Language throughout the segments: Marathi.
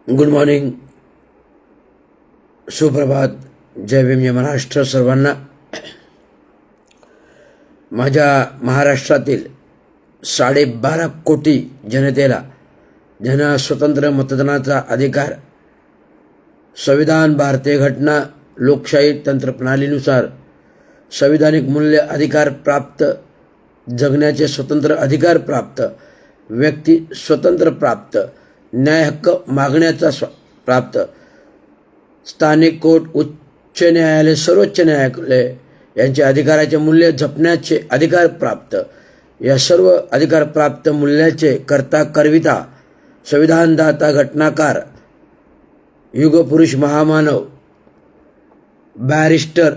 गुड मॉर्निंग, सुप्रभात, जय भीम, जय महाराष्ट्र सर्वांना. माझ्या महाराष्ट्रातील 12.5 कोटी जनतेला ज्यांना स्वतंत्र मतदानाचा अधिकार, संविधान, भारतीय घटना, लोकशाही तंत्रप्रणालीनुसार संविधानिक मूल्य अधिकार प्राप्त, जगण्याचे स्वतंत्र अधिकार प्राप्त, व्यक्ती स्वतंत्र प्राप्त, न्याय हक्क मागण्याचा प्राप्त, स्थानिक कोर्ट, उच्च न्यायालय, सर्वोच्च न्यायालय यांचे अधिकाराचे मूल्य जपण्याचे अधिकार प्राप्त, या सर्व अधिकार प्राप्त मूल्याचे करता करविता, संविधानदाता, घटनाकार, युगपुरुष, महामानव, बॅरिस्टर,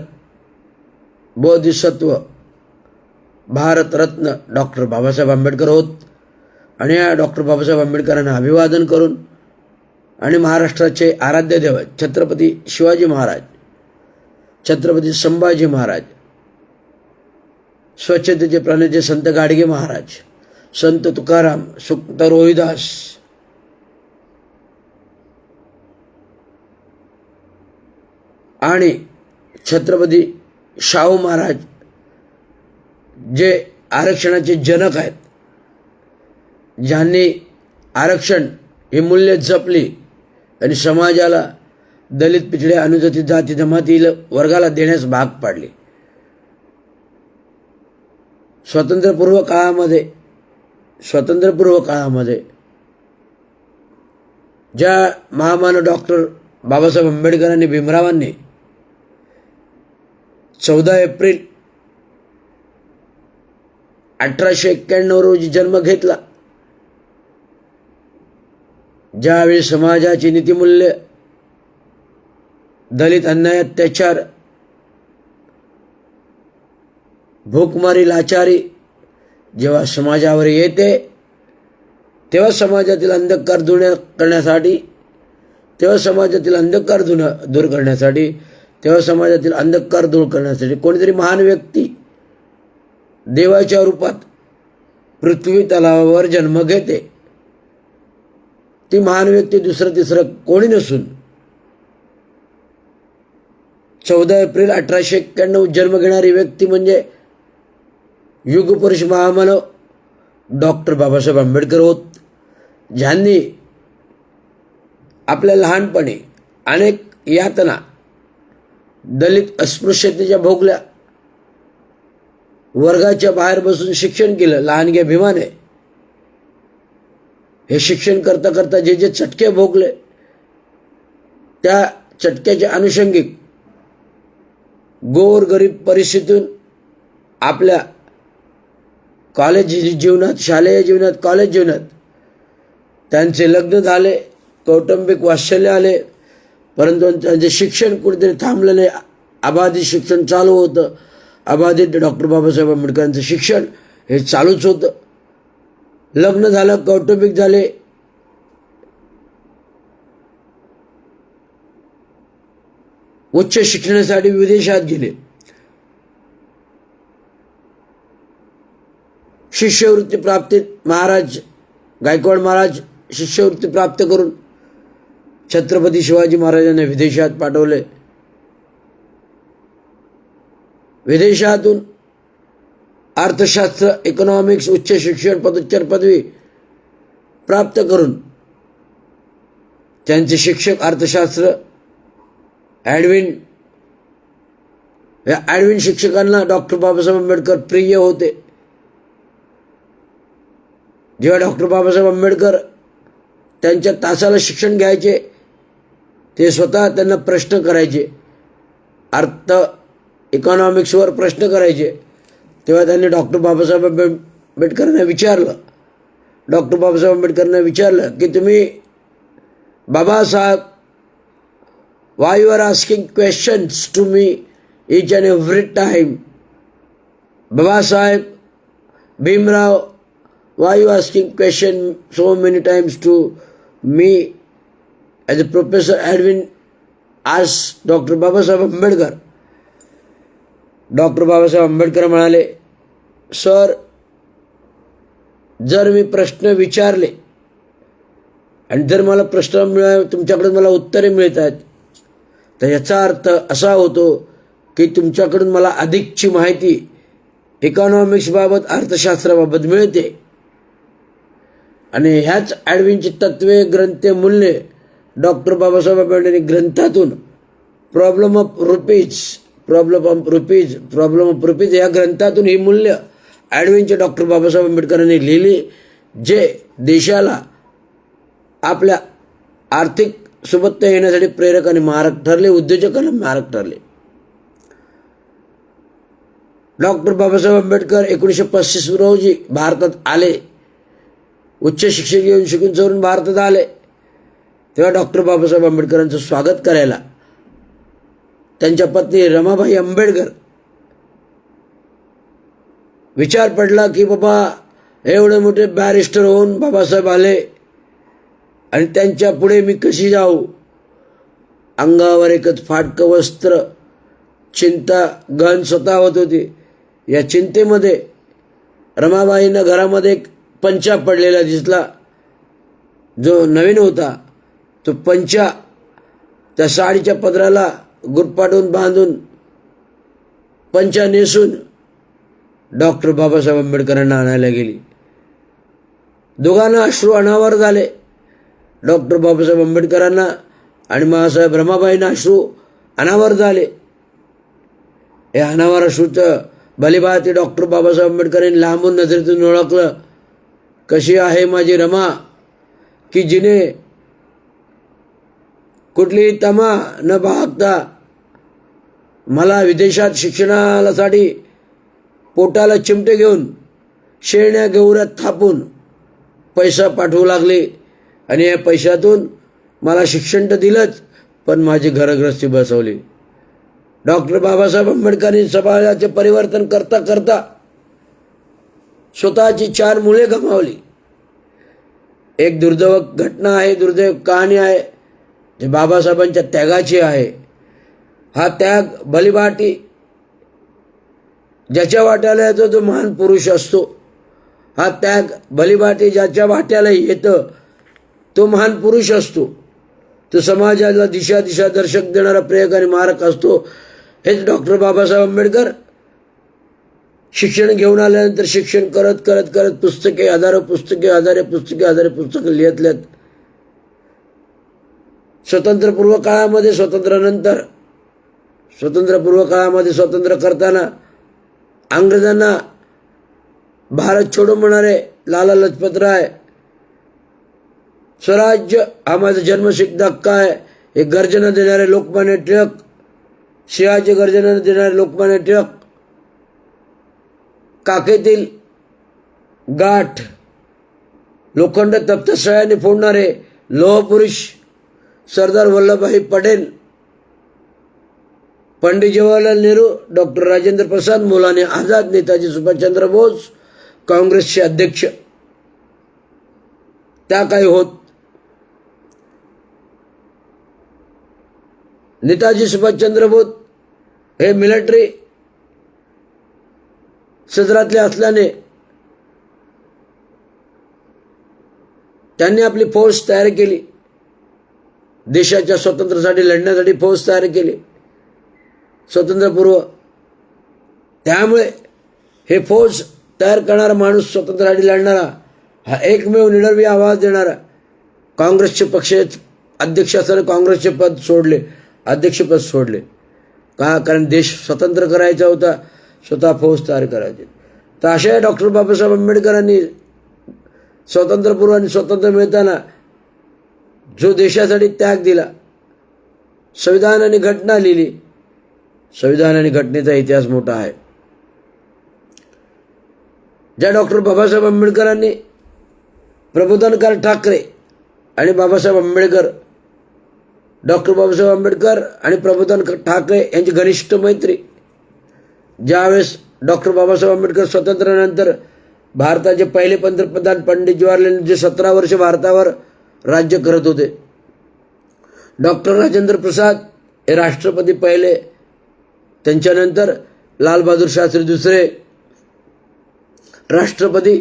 बोधिसत्व, भारतरत्न डॉक्टर बाबासाहेब आंबेडकर होत. आणि या डॉक्टर बाबासाहेब आंबेडकरांना अभिवादन करून आणि महाराष्ट्राचे आराध्य दैवत छत्रपती शिवाजी महाराज, छत्रपती संभाजी महाराज, स्वच्छतेचे प्रणेते संत गाडगे महाराज, संत तुकाराम, संत रोहिदास, आणि छत्रपती शाहू महाराज जे आरक्षणाचे जनक आहेत, ज्यांनी आरक्षण ही मूल्य जपली आणि समाजाला, दलित, पिछडे, अनुसूचित जाती जमाती वर्गाला देण्यास भाग पाडले. स्वातंत्र्यपूर्व काळामध्ये ज्या महामानव डॉक्टर बाबासाहेब आंबेडकरांनी, भीमरावांनी 14 एप्रिल 1891 रोजी जन्म घेतला, ज्यावेळी समाजाची नीतिमूल्य, दलित, अन्याय, अत्याचार, भूकमारी, लाचारी जेव्हा समाजावर येते, तेव्हा समाजातील अंधकार दूर करण्यासाठी, कोणीतरी महान व्यक्ती देवाच्या रूपात पृथ्वी तलावावर जन्म घेते. ती महान व्यक्ती दुसरं तिसरं कोणी नसून 14 एप्रिल 1891 जन्म घेणारी व्यक्ती म्हणजे युगपुरुष, महामानव डॉक्टर बाबासाहेब आंबेडकर होत, ज्यांनी आपल्या लहानपणी अनेक यातना, दलित अस्पृश्यतेच्या भोगल्या, वर्गाच्या बाहेर बसून शिक्षण केलं लहानग्या भीमाने. हे शिक्षण करता करता जे जे चटके भोगले, त्या चटक्याच्या अनुषंगिक गोरगरीब परिस्थितीतून आपल्या कॉलेज जीवनात, शालेय जीवनात, कॉलेज जीवनात त्यांचे लग्न झाले, कौटुंबिक वात्सल्य आले, परंतु त्यांचे शिक्षण कुठेतरी थांबलं नाही. अबाधित शिक्षण चालू होतं. अबाधित डॉक्टर बाबासाहेब आंबेडकरांचं शिक्षण हे चालूच होतं. लग्न झालं, कौटुंबिक झाले, उच्च शिक्षणासाठी विदेशात गेले. शिष्यवृत्ती प्राप्तीत गायकवाड महाराज शिष्यवृत्ती प्राप्त करून छत्रपती शिवाजी महाराजांना विदेशात पाठवले. विदेशातून अर्थशास्त्र, इकॉनॉमिक्स, उच्च शिक्षण, पदोच्चर पदवी प्राप्त करून त्यांचे शिक्षक अर्थशास्त्र ॲडविन शिक्षकांना डॉक्टर बाबासाहेब आंबेडकर प्रिय होते. जेव्हा डॉक्टर बाबासाहेब आंबेडकर त्यांच्या तासाला शिक्षण घ्यायचे, ते स्वतः त्यांना प्रश्न करायचे, इकॉनॉमिक्सवर प्रश्न करायचे. तेव्हा त्यांनी डॉक्टर बाबासाहेब आंबेडकरांना विचारलं की तुम्ही Babasaheb, why you are asking questions to me each and every time? Babasaheb, Bhimrao, why you asking question so many times to me? As a Professor Edwin asked Dr. Babasaheb Ambedkar. Doctor Babasaheb Ambedkar म्हणाले, सर, जर मी प्रश्न विचारले आणि जर मला प्रश्न तुमच्याकडून मला उत्तरे मिळत आहेत तर याचा अर्थ असा होतो की तुमच्याकडून मला अधिकची माहिती इकॉनॉमिक्सबाबत अर्थशास्त्राबाबत मिळते. आणि ह्याच ॲडविनची तत्वे ग्रंथे मूल्ये डॉक्टर बाबासाहेब आंबेडकरांनी ग्रंथातून प्रॉब्लेम ऑफ रुपीज या ग्रंथातून ही मूल्य ॲडविनचे डॉक्टर बाबासाहेब आंबेडकरांनी लिहिली, जे देशाला आपल्या आर्थिक सुबत्ता येण्यासाठी प्रेरक आणि मारक ठरले, उद्योजकांना मारक ठरले. डॉक्टर बाबासाहेब आंबेडकर 1935 रोजी भारतात आले. उच्च शिक्षण घेऊन शिकून सवरून भारतात आले. तेव्हा डॉक्टर बाबासाहेब आंबेडकरांचं स्वागत करायला त्यांच्या पत्नी रमाबाई आंबेडकर विचार पडला की बाबा एवढे मोठे बॅरिस्टर होऊन बाबासाहेब आले आणि त्यांच्या पुढे मी कशी जाऊ. अंगावर एकच फाटकं वस्त्र, चिंता गहन स्वतः होत होती. या चिंतेमध्ये रमाबाईंना घरामध्ये एक पंचा पडलेला दिसला, जो नवीन होता. तो पंचा त्या साडीच्या पदराला गुरपाटून बांधून पंचा नेसून डॉक्टर बाबासाहेब आंबेडकरांना आणायला गेली. दोघांना अश्रू अनावर झाले. डॉक्टर बाबासाहेब आंबेडकरांना आणि मासाहेब रमाबाईंना अश्रू अनावर झाले. हे अनावर अश्रूचं भलीभाती डॉक्टर बाबासाहेब आंबेडकरांनी लांबून नजरेतून ओळखलं. कशी आहे माझी रमा, की जिने कुठलीही तमा न बाळगता मला विदेशात शिक्षणासाठी पोटाला चिमटे घेऊन शेळण्या गवऱ्यात थापून पैसा पाठवू लागले. आणि या पैशातून मला शिक्षण तर दिलंच, पण माझी घरगृहस्थी बसवली. डॉक्टर बाबासाहेब आंबेडकरांनी समाजाचे परिवर्तन करता करता स्वतःची 4 मुले गमावली. एक दुर्दैव घटना आहे, दुर्दैव कहाणी आहे, जे बाबासाहेबांच्या त्यागाची आहे. हा त्याग भलीभाटी ज्याच्या वाट्याला येतो तो महान पुरुष असतो. हा त्याग भलीभाटी ज्याच्या वाट्याला येतं तो महान पुरुष असतो. तो समाजाला दिशा दर्शक देणारा प्रेरक आणि मारक असतो. हेच डॉक्टर बाबासाहेब आंबेडकर शिक्षण घेऊन आल्यानंतर शिक्षण करत करत करत पुस्तके लिहित स्वतंत्रपूर्व काळामध्ये, स्वतंत्र करताना इंग्रजांना भारत छोडो म्हणारे लाला लजपत राय, स्वराज्य हा माझा जन्मसिद्ध हक्क आहे हे गर्जना देणारे लोकमान्य टिळक, सिंहाची गर्जना देणारे लोकमान्य टिळक, काखेतील गाठ लोखंड तप्तसळ्याने फोडणारे लोहपुरुष सरदार वल्लभभाई पटेल, पंडित जवाहरलाल नेहरू, डॉक्टर राजेंद्र प्रसाद, मौलाना आझाद, नेताजी सुभाषचंद्र बोस, काँग्रेसचे अध्यक्ष त्या काही होत. नेताजी सुभाषचंद्र बोस हे मिलिटरी सदरातले असल्याने त्यांनी आपली फौज तयार केली. देशाच्या स्वातंत्र्यासाठी लढण्यासाठी फौज तयार केली स्वातंत्र्यपूर्व. त्यामुळे हे फौज तयार करणारा माणूस, स्वातंत्र्यासाठी लढणारा, हा एकमेव निडरवी आवाज देणारा, काँग्रेसचे पक्ष अध्यक्ष असताना काँग्रेसचे अध्यक्षपद सोडले. का? कारण देश स्वतंत्र करायचा होता, स्वतः फौज तयार करायची. तर अशा डॉक्टर बाबासाहेब आंबेडकरांनी स्वातंत्र्यपूर्व आणि स्वातंत्र्य मिळताना जो देशासाठी त्याग दिला, संविधान आणि घटना लिहिली. संविधान आणि घटनेचा इतिहास मोठा आहे. ज्या डॉक्टर बाबासाहेब आंबेडकरांनी प्रबोधनकार ठाकरे आणि बाबासाहेब आंबेडकर, डॉक्टर बाबासाहेब आंबेडकर आणि प्रबोधनकार ठाकरे यांची घनिष्ठ मैत्री. ज्यावेळेस डॉक्टर बाबासाहेब आंबेडकर स्वातंत्र्यानंतर भारताचे पहिले पंतप्रधान पंडित जवाहरलाल नेहरू जे 17 वर्ष भारतावर राज्य करत होते, डॉक्टर राजेंद्र प्रसाद हे राष्ट्रपती पहिले, त्यांच्यानंतर लाल बहादूर शास्त्री दुसरे राष्ट्रपती,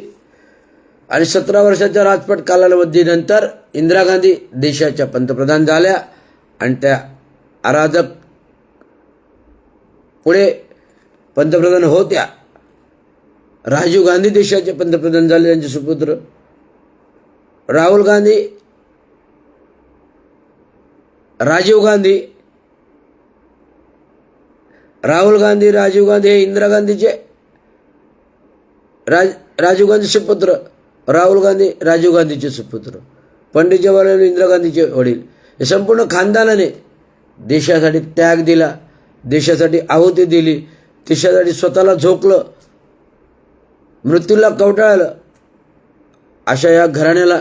आणि 17 वर्षाच्या राजपट कालावधीनंतर इंदिरा गांधी देशाच्या पंतप्रधान झाल्या आणि त्या अराजक पुढे पंतप्रधान होत्या. राजीव गांधी देशाचे पंतप्रधान झाले, त्यांचे सुपुत्र. राहुल गांधी, राजीव गांधी हे इंदिरा गांधीचे राजीव गांधी सुपुत्र, राहुल गांधी राजीव गांधीचे सुपुत्र, पंडित जवाहरलाल इंदिरा गांधीचे वडील. हे संपूर्ण खानदानाने देशासाठी त्याग दिला, देशासाठी आहुती दिली, देशासाठी स्वतःला झोकलं, मृत्यूला कवटाळलं. अशा या घराण्याला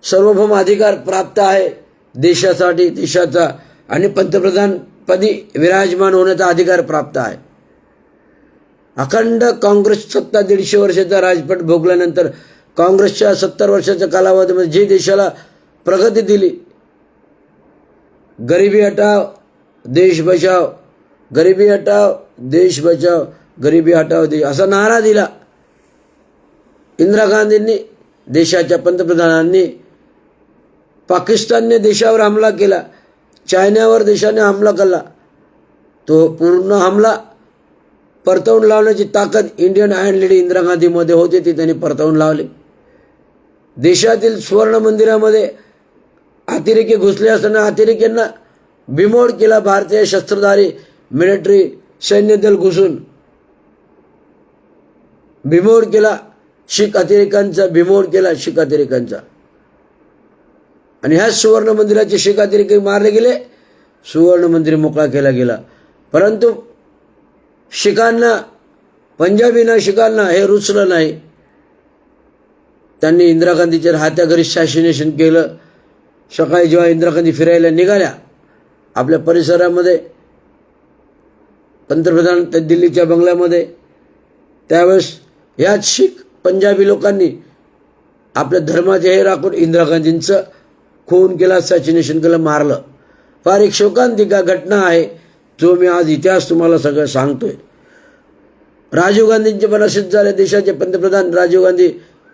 सार्वभौम अधिकार प्राप्त आहे देशासाठी, देशाचा आणि पंतप्रधानपदी विराजमान होण्याचा अधिकार प्राप्त आहे. अखंड काँग्रेस सत्ता 150 वर्षाचा राजपट भोगल्यानंतर काँग्रेसच्या 70 वर्षाच्या कालावधीमध्ये जे देशाला प्रगती दिली, गरिबी हटाव देश बचाव, गरिबी हटाव देश बचाव, गरिबी हटाव देश, असा नारा दिला इंदिरा गांधींनी, देशाच्या पंतप्रधानांनी. पाकिस्तानने देशावर हमला केला, चायनावर देशाने हमला केला, तो पूर्ण हमला परतवून लावण्याची ताकद इंडियन आयर्न लेडी इंदिरा गांधीमध्ये होती, ती त्यांनी परतवून लावली. देशातील सुवर्ण मंदिरामध्ये अतिरेकी घुसले असताना अतिरेक्यांना बिमोड केला. भारतीय शस्त्रधारी मिलिटरी सैन्य दल घुसून बिमोड केला शीख अतिरेकांचा, बिमोड केला शीख अतिरेकांचा. आणि ह्या सुवर्ण मंदिराचे शीख अतिरेकी मारले गेले, सुवर्ण मंदिर मोकळा केला गेला. परंतु शिखांना, पंजाबींना, शिखांना हे रुचलं नाही. त्यांनी इंदिरा गांधीच्या राहत्या घरी शॅसिनेशन केलं. सकाळी जेव्हा इंदिरा गांधी फिरायला निघाल्या आपल्या परिसरामध्ये, पंतप्रधान त्या दिल्लीच्या बंगल्यामध्ये, त्यावेळेस याच शीख पंजाबी लोकांनी आपल्या धर्माचे हे राखून इंदिरा गांधींचं खून केला, असॅसिनेशन केलं, मारलं. फार एक शोकांतिका घटना आहे, जो मी आज इतिहास तुम्हाला सगळं सांगतोय. राजीव गांधींचे पण असेच झाले, देशाचे पंतप्रधान. राजीव गांधी,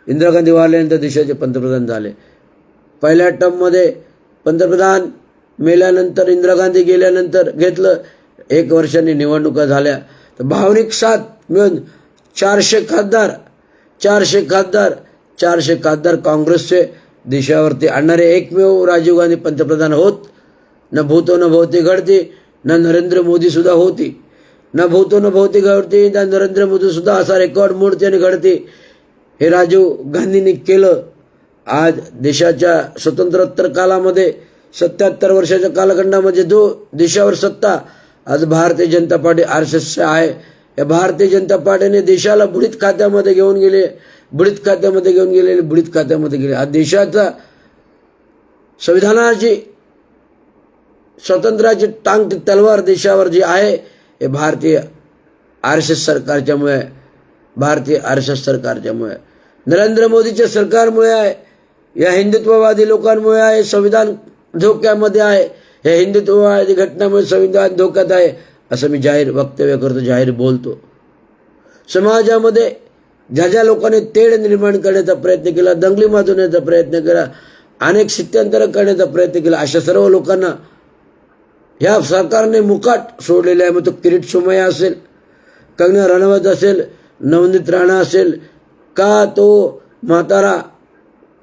इंदिरा गांधी वारल्यानंतर देशाचे पंतप्रधान झाले. पहिल्या टर्ममध्ये पंतप्रधान मेल्यानंतर, इंदिरा गांधी गेल्यानंतर घेतलं. 1 वर्षांनी निवडणुका झाल्या तर भावनिक साथ मिळून 400 खासदार काँग्रेसचे देशावरती आणणारे एकमेव राजीव गांधी पंतप्रधान होत. न भूतो न भवती घडती, न नरेंद्र मोदी सुद्धा होती. न भूतो न भवती घडती, न नरेंद्र मोदी सुद्धा असा रेकॉर्ड मोडते आणि घडते. हे राजीव गांधींनी केलं. आज देशाच्या स्वतंत्रोत्तर कालामध्ये 77 वर्षाच्या कालखंडामध्ये जो देशावर सत्ता आज भारतीय जनता पार्टी RSS आहे. या भारतीय जनता पार्टीने देशाला बुडीत खात्यामध्ये घेऊन गेले. आज देशाचा संविधानाची, स्वातंत्र्याची टांगती तलवार देशावर जी आहे हे भारतीय RSS सरकारच्यामुळे, नरेंद्र मोदीच्या सरकारमुळे आहे. या हिंदुत्ववादी लोकांमुळे आहे. संविधान धोक्यामध्ये आहे. या हिंदुत्ववादी घटनामुळे संविधान धोक्यात आहे, असं मी जाहीर वक्तव्य करतो, जाहीर बोलतो. समाजामध्ये ज्या लोकांनी तेढ निर्माण करण्याचा प्रयत्न केला, दंगली माजवण्याचा प्रयत्न केला, अनेक स्थित्यंतर करण्याचा प्रयत्न केला, अशा सर्व लोकांना ह्या सरकारने मुकाट सोडलेला आहे. मग तो किरीट सोमय्या असेल, कंगना रनौत असेल, नवनीत राणा असेल, का तो म्हातारा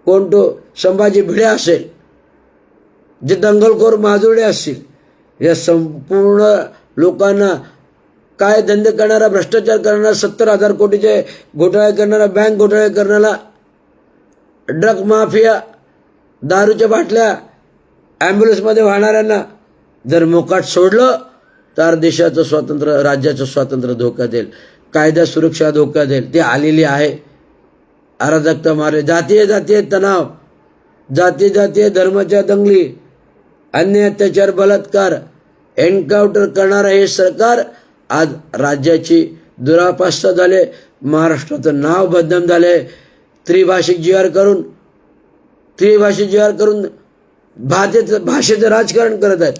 कोण तो संभाजी भिडे असेल, जे दंगलखोर माजुर्डे असतील, या संपूर्ण लोकांना, काय धंदे करणारा, भ्रष्टाचार करणारा, 70,000 कोटीचे घोटाळे करणारा, बँक घोटाळे करणारा, ड्रग माफिया, दारूच्या बाटल्या ॲम्ब्युलन्समध्ये वाहणाऱ्यांना जर मोकाट सोडलं तर देशाचं स्वातंत्र्य, राज्याचं स्वातंत्र्य धोक्यात येईल, कायदा सुरक्षा धोक्यात येईल. ती आलेली आहे. अराजकता मारे, जातीय तणाव, जातीय धर्माच्या दंगली, अन्य अत्याचार, बलात्कार, एन्काउंटर करणारं हे सरकार आज राज्याची दुरावस्था झाले. महाराष्ट्राचं नाव बदनाम झाले. त्रिभाषिक जी आर करून भाषेचं राजकारण करत आहेत.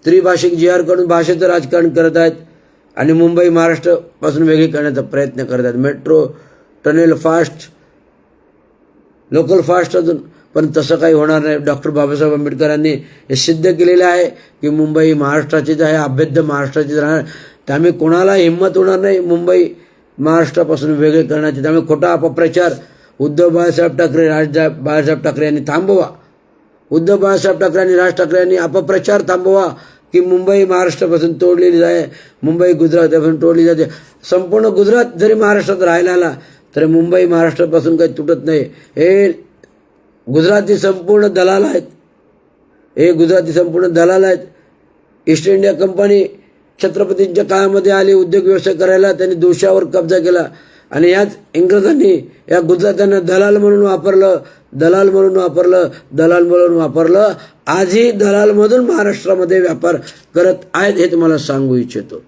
त्रिभाषिक जी आर करून भाषेचं राजकारण करत आहेत आणि मुंबई महाराष्ट्रापासून वेगळी करण्याचा प्रयत्न करत आहेत. Metro, tunnel, fast local fast अजून, पण तसं काही होणार नाही. डॉक्टर बाबासाहेब आंबेडकरांनी हे सिद्ध केलेलं आहे की मुंबई महाराष्ट्राचीच आहे, अभेद्य महाराष्ट्राचीच राहणार. त्यामुळे कोणाला हिंमत होणार नाही मुंबई महाराष्ट्रापासून वेगळे करण्याची. त्यामुळे खोटा अपप्रचार उद्धव बाळासाहेब ठाकरे, बाळासाहेब ठाकरे यांनी थांबवा. उद्धव बाळासाहेब ठाकरे आणि राज ठाकरे यांनी अपप्रचार थांबवा की मुंबई महाराष्ट्रापासून तोडलेली जाते, मुंबई गुजरातपासून तोडली जाते. संपूर्ण गुजरात जरी महाराष्ट्रात राहायला आला तरी मुंबई महाराष्ट्रापासून काही तुटत नाही. हे गुजराती संपूर्ण दलाल आहेत, हे गुजराती संपूर्ण दलाल आहेत. ईस्ट इंडिया कंपनी छत्रपतींच्या काळामध्ये आली उद्योग व्यवसाय करायला, त्यांनी देशावर कब्जा केला आणि याच इंग्रजांनी या गुजरात्यांना दलाल म्हणून वापरलं, दलाल म्हणून वापरलं, दलाल म्हणून वापरलं. आजही दलालमधून महाराष्ट्रामध्ये व्यापार करत आहेत हे तुम्हाला सांगू इच्छितो.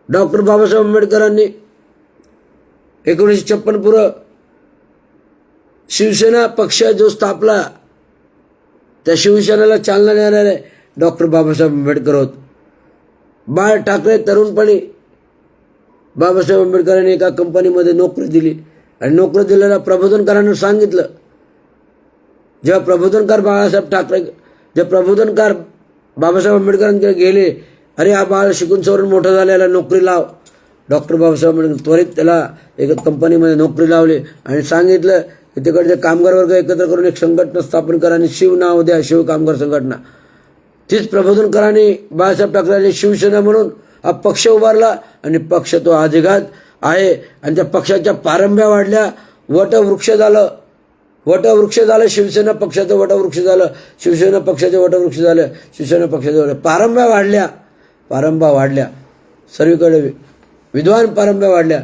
डॉक्टर बाबासाहेब आंबेडकरांनी 1956 पूर्व शिवसेना पक्ष जो स्थापला, त्या शिवसेनेला चालना देणारे डॉक्टर बाबासाहेब आंबेडकर होत. बाळ ठाकरे तरुणपणी बाबासाहेब आंबेडकरांनी एका कंपनीमध्ये नोकरी दिली आणि नोकरी दिलेल्या प्रबोधनकारांना सांगितलं. जेव्हा प्रबोधनकार बाबासाहेब आंबेडकरांकडे गेले, अरे हा बाळ शिकून सवरून मोठं झालेला, नोकरी लाव. डॉक्टर बाबासाहेब आंबेडकर त्वरित त्याला एका कंपनीमध्ये नोकरी लावली आणि सांगितलं की तिकडचे कामगार वर्ग एकत्र करून एक संघटना स्थापन करा आणि शिव नाव द्या, शिव कामगार संघटना. तीच प्रबोधनकारांनी बाळासाहेब ठाकरेंनी शिवसेना म्हणून हा पक्ष उभारला आणि पक्ष तो आजघात आहे. आणि त्या पक्षाच्या पारंब्या वाढल्या, वटवृक्ष झालं, शिवसेना पक्षाचं वटवृक्ष झालं, शिवसेना पक्षाचे वटवृक्ष झालं, शिवसेना पक्षाचे पारंब्या वाढल्या, सर्वीकडे विद्वान पारंब्या वाढल्या.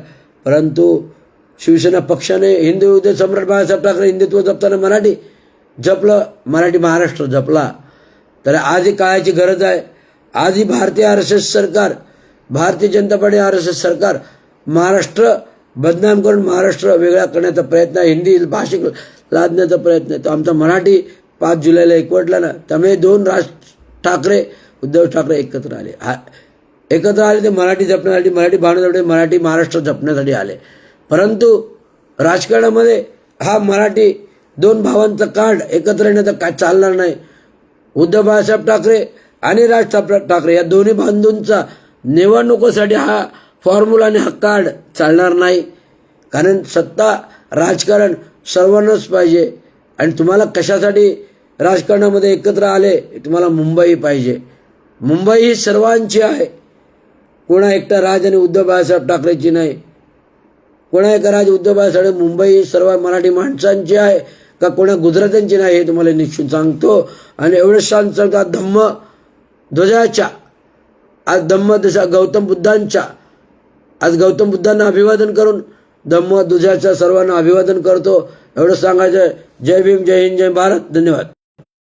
परंतु शिवसेना पक्षाने हिंदू हृदय सम्राट बाळासाहेब ठाकरे हिंदुत्व जपताना मराठी जपलं, मराठी महाराष्ट्र जपला. तर आजही काळाची गरज आहे. आजही भारतीय RSS सरकार, भारतीय जनता पार्टी RSS सरकार महाराष्ट्र बदनाम करून महाराष्ट्र वेगळा करण्याचा प्रयत्न आहे, हिंदी भाषिक लादण्याचा प्रयत्न आहे. तो आमचा मराठी 5 जुलैला एकवटला ना, त्यामुळे 2 राज ठाकरे, उद्धव ठाकरे एकत्र आले ते मराठी जपण्यासाठी, मराठी भावना जपण्यासाठी, मराठी महाराष्ट्र जपण्यासाठी आले. परंतु राजकारणामध्ये हा मराठी 2 भावांचा कार्ड एकत्र येण्याचा काय चालणार नाही. उद्धव बाळासाहेब ठाकरे आणि राज ठाकरे या दोन्ही बंधूंचा निवडणुकीसाठी हा फॉर्म्युला आणि हा कार्ड चालणार नाही. कारण सत्ता राजकारण सर्वांनाच पाहिजे आणि तुम्हाला कशासाठी राजकारणामध्ये एकत्र आले, तुम्हाला मुंबई पाहिजे. मुंबई ही सर्वांची आहे, कोणा एकटा राज आणि उद्धव बाळासाहेब ठाकरेची नाही. कोणा एका राज उद्धव बाळासाहेब, मुंबई ही सर्व मराठी माणसांची आहे का कोणा गुजरात्यांची नाही, हे तुम्हाला निश्चित सांगतो. आणि एवढं सांगतो का धम्म ध्वजाच्या आज गौतम बुद्धांना अभिवादन करून धम्म ध्वजाच्या सर्वांना अभिवादन करतो. एवढं सांगायचं. जय भीम, जय हिंद, जय भारत. धन्यवाद.